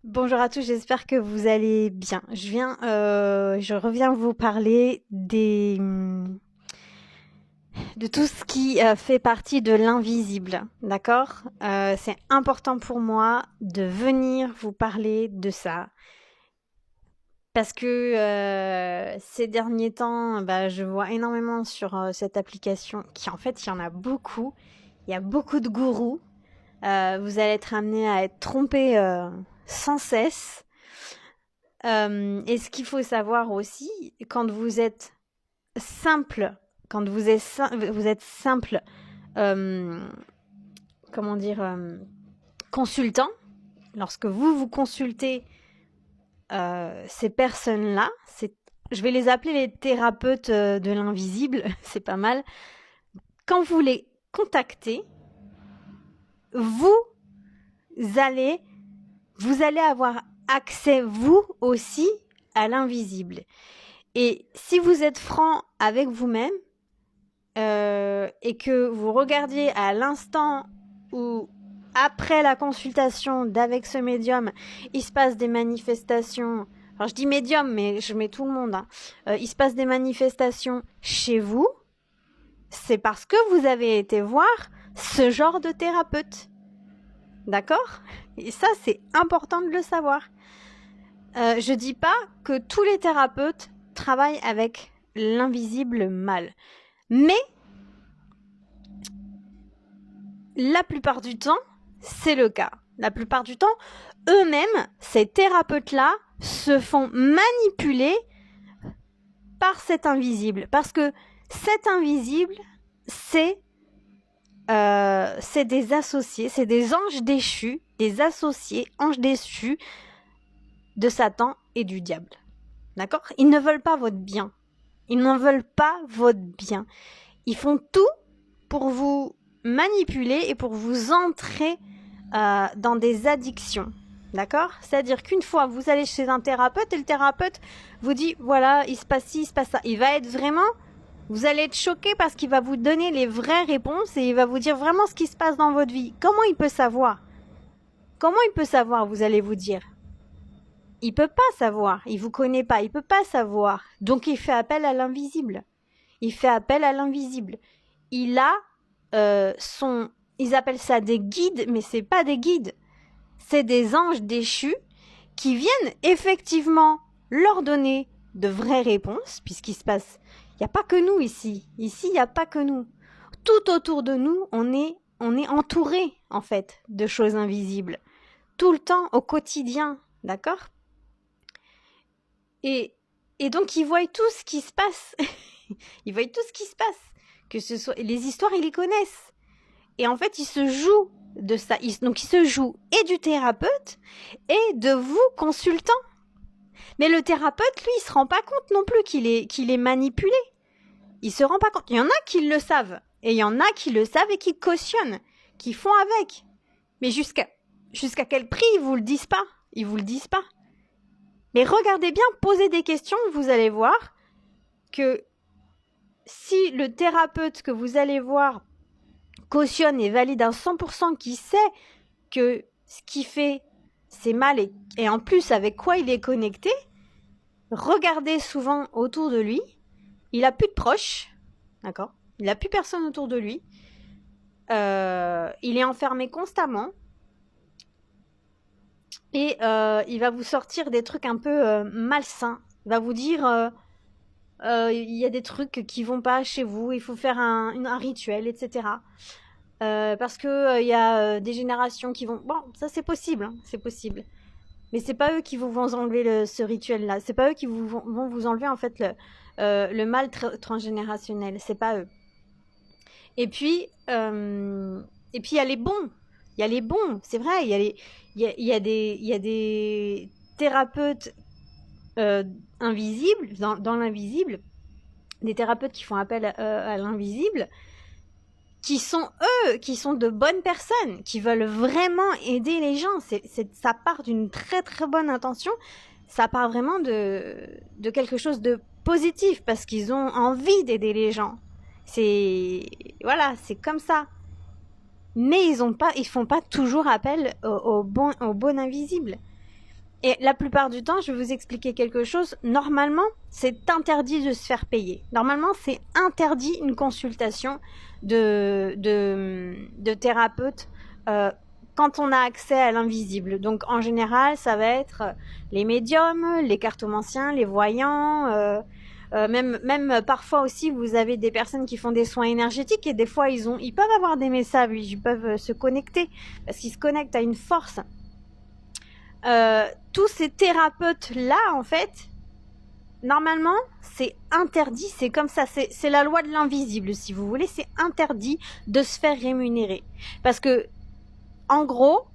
Bonjour à tous, j'espère que vous allez bien. Je reviens vous parler de tout ce qui fait partie de l'invisible, d'accord? C'est important pour moi de venir vous parler de ça parce que ces derniers temps, bah, je vois énormément sur cette application qui en fait, il y en a beaucoup. Il y a beaucoup de gourous. Vous allez être amené à être trompé sans cesse. Et ce qu'il faut savoir aussi, quand vous êtes simple, vous êtes simple, euh, comment dire, consultant, lorsque vous consultez ces personnes-là, je vais les appeler les thérapeutes de l'invisible, c'est pas mal. Quand vous les contactez, vous allez, vous allez avoir accès vous aussi à l'invisible. Et si vous êtes franc avec vous-même et que vous regardiez à l'instant où, après la consultation d'avec ce médium, il se passe des manifestations. Alors je dis médium, mais je mets tout le monde. Hein. Il se passe des manifestations chez vous. C'est parce que vous avez été voir ce genre de thérapeute. D'accord? Et ça, c'est important de le savoir. Je dis pas que tous les thérapeutes travaillent avec l'invisible mal. Mais la plupart du temps, c'est le cas. La plupart du temps, eux-mêmes, ces thérapeutes-là, se font manipuler par cet invisible. Parce que cet invisible, c'est des associés, c'est des anges déchus, des associés, anges déchus de Satan et du diable. D'accord? Ils ne veulent pas votre bien. Ils n'en veulent pas votre bien. Ils font tout pour vous manipuler et pour vous entrer dans des addictions. D'accord? C'est-à-dire qu'une fois, vous allez chez un thérapeute et le thérapeute vous dit, voilà, il se passe ci, il se passe ça. Il va être vraiment... Vous allez être choqué parce qu'il va vous donner les vraies réponses et il va vous dire vraiment ce qui se passe dans votre vie. Comment il peut savoir? Comment il peut savoir, vous allez vous dire? Il peut pas savoir. Il vous connaît pas. Il peut pas savoir. Donc il fait appel à l'invisible. Il fait appel à l'invisible. Il a ils appellent ça des guides, mais c'est pas des guides. C'est des anges déchus qui viennent effectivement leur donner de vraies réponses, puisqu'il se passe. Il n'y a pas que nous ici. Ici, il n'y a pas que nous. Tout autour de nous, on est entouré, en fait, de choses invisibles. Tout le temps, au quotidien. D'accord? Et, et donc, ils voient tout ce qui se passe. Ils voient tout ce qui se passe. Que ce soit les histoires, ils les connaissent. Et en fait, ils se jouent de ça. Donc, ils se jouent et du thérapeute et de vous, consultant. Mais le thérapeute, lui, il se rend pas compte non plus qu'il est manipulé. Il se rend pas compte. Il y en a qui le savent. Et il y en a qui le savent et qui cautionnent, qui font avec. Mais jusqu'à quel prix ils vous le disent pas? Ils vous le disent pas. Mais regardez bien, posez des questions, vous allez voir que si le thérapeute que vous allez voir cautionne et valide à 100%, qui sait que ce qu'il fait, c'est mal et en plus avec quoi il est connecté, regardez souvent autour de lui, il a plus de proches, d'accord? Il a plus personne autour de lui. Il est enfermé constamment. Et il va vous sortir des trucs un peu malsains. Il va vous dire il y a des trucs qui vont pas chez vous, il faut faire un rituel, etc. Parce que il y a des générations qui vont... Bon, ça c'est possible, hein, c'est possible. Mais c'est pas eux qui vont vous enlever ce rituel-là. C'est pas eux qui vont vous enlever en fait le mal transgénérationnel. C'est pas eux. Et puis il y a les bons. Il y a les bons, c'est vrai. Il y a des thérapeutes invisibles, dans l'invisible, des thérapeutes qui font appel à l'invisible, qui sont de bonnes personnes, qui veulent vraiment aider les gens. Ça part d'une très très bonne intention. Ça part vraiment de quelque chose de positif parce qu'ils ont envie d'aider les gens. Voilà, c'est comme ça. Mais ils font pas toujours appel au bon invisible. Et la plupart du temps, je vais vous expliquer quelque chose. Normalement, c'est interdit de se faire payer. Normalement, c'est interdit une consultation de thérapeute euh, quand on a accès à l'invisible. Donc, en général, ça va être les médiums, les cartomanciens, les voyants. Même parfois aussi, vous avez des personnes qui font des soins énergétiques et des fois, ils peuvent avoir des messages, ils peuvent se connecter parce qu'ils se connectent à une force. Tous ces thérapeutes-là, en fait, normalement, c'est interdit, c'est comme ça, c'est la loi de l'invisible, si vous voulez, c'est interdit de se faire rémunérer. Parce que, en gros,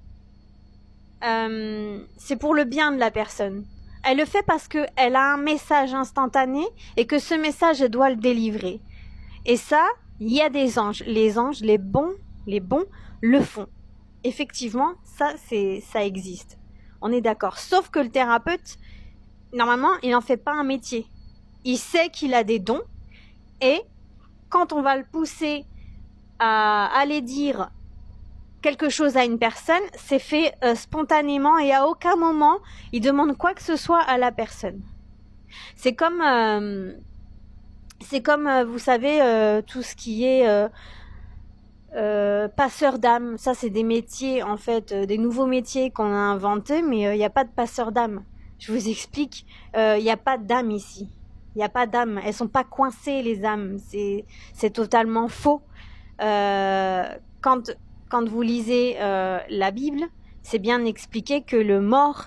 c'est pour le bien de la personne. Elle le fait parce qu'elle a un message instantané et que ce message, elle doit le délivrer. Et ça, il y a des anges. Les anges, les bons, le font. Effectivement, ça existe. On est d'accord. Sauf que le thérapeute, normalement, il n'en fait pas un métier. Il sait qu'il a des dons et quand on va le pousser à aller dire quelque chose à une personne, c'est fait spontanément et à aucun moment il demande quoi que ce soit à la personne. C'est comme, vous savez, tout ce qui est passeur d'âme. Ça, c'est des métiers, en fait, des nouveaux métiers qu'on a inventés, mais il n'y a pas de passeur d'âme. Je vous explique, il n'y a pas d'âme ici. Il n'y a pas d'âme. Elles sont pas coincées, les âmes. C'est totalement faux. Quand vous lisez la Bible, c'est bien expliqué que le mort,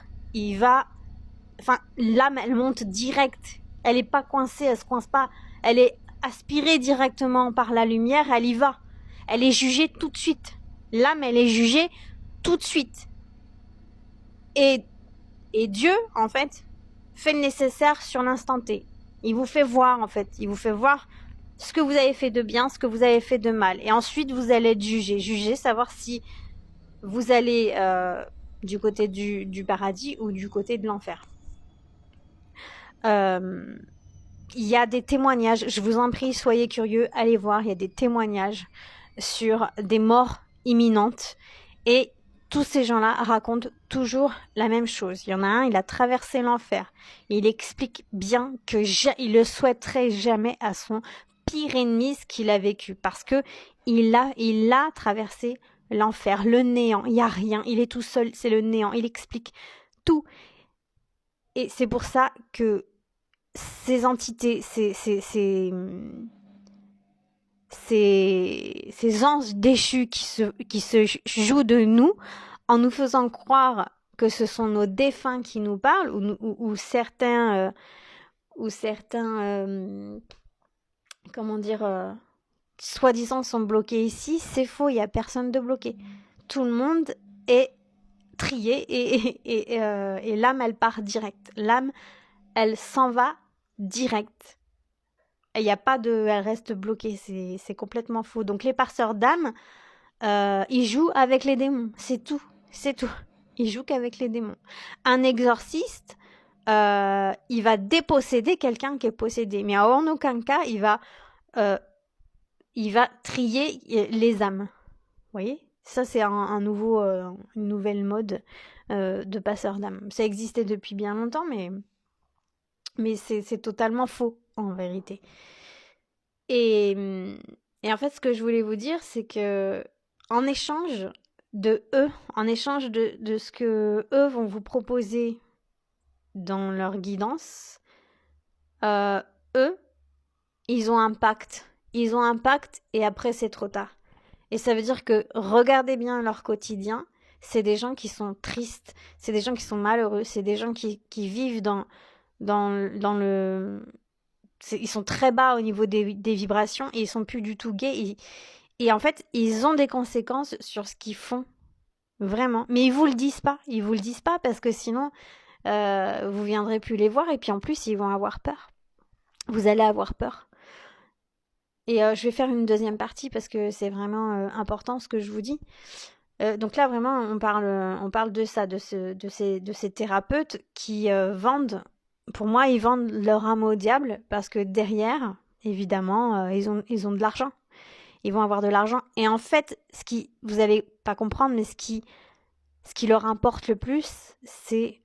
l'âme, elle monte direct. Elle n'est pas coincée, elle se coince pas. Elle est aspirée directement par la lumière, elle y va. Elle est jugée tout de suite. L'âme, elle est jugée tout de suite. Et Dieu, en fait, fait le nécessaire sur l'instant T. Il vous fait voir, en fait. Il vous fait voir ce que vous avez fait de bien, ce que vous avez fait de mal. Et ensuite, vous allez être jugé. Juger, savoir si vous allez du côté du paradis ou du côté de l'enfer. Il y a des témoignages. Je vous en prie, soyez curieux. Allez voir, il y a des témoignages sur des morts imminentes et tous ces gens-là racontent toujours la même chose. Il y en a un, il a traversé l'enfer. Il explique bien il le souhaiterait jamais à son pire ennemi ce qu'il a vécu parce que il a traversé l'enfer, le néant. Il y a rien, il est tout seul, c'est le néant. Il explique tout et c'est pour ça que ces entités, ces anges déchus qui se jouent de nous en nous faisant croire que ce sont nos défunts qui nous parlent ou certains comment dire soi-disant sont bloqués ici, c'est faux, il n'y a personne de bloqué. Tout le monde est trié et l'âme elle part direct. L'âme elle s'en va direct. Il n'y a pas de... Elle reste bloquée, c'est complètement faux. Donc les passeurs d'âme, ils jouent avec les démons, c'est tout. Ils jouent qu'avec les démons. Un exorciste, il va déposséder quelqu'un qui est possédé, mais en aucun cas, il va trier les âmes. Vous voyez ? Ça, c'est une nouvelle mode de passeur d'âme. Ça existait depuis bien longtemps, mais c'est totalement faux, en vérité. Et en fait, ce que je voulais vous dire, c'est que en échange de ce que eux vont vous proposer dans leur guidance, eux, ils ont un pacte. Ils ont un pacte et après, c'est trop tard. Et ça veut dire que regardez bien leur quotidien. C'est des gens qui sont tristes, c'est des gens qui sont malheureux, c'est des gens qui vivent dans le... Ils sont très bas au niveau des vibrations et ils sont plus du tout gays. Et en fait, ils ont des conséquences sur ce qu'ils font. Vraiment. Mais ils vous le disent pas. Ils vous le disent pas parce que sinon, vous viendrez plus les voir. Et puis en plus, ils vont avoir peur. Vous allez avoir peur. Et je vais faire une deuxième partie parce que c'est vraiment important ce que je vous dis. Donc là, vraiment, on parle de ça, de ces thérapeutes qui vendent. Pour moi, ils vendent leur âme au diable parce que derrière, évidemment, ils ont de l'argent. Ils vont avoir de l'argent. Et en fait, vous allez pas comprendre, mais ce qui leur importe le plus, c'est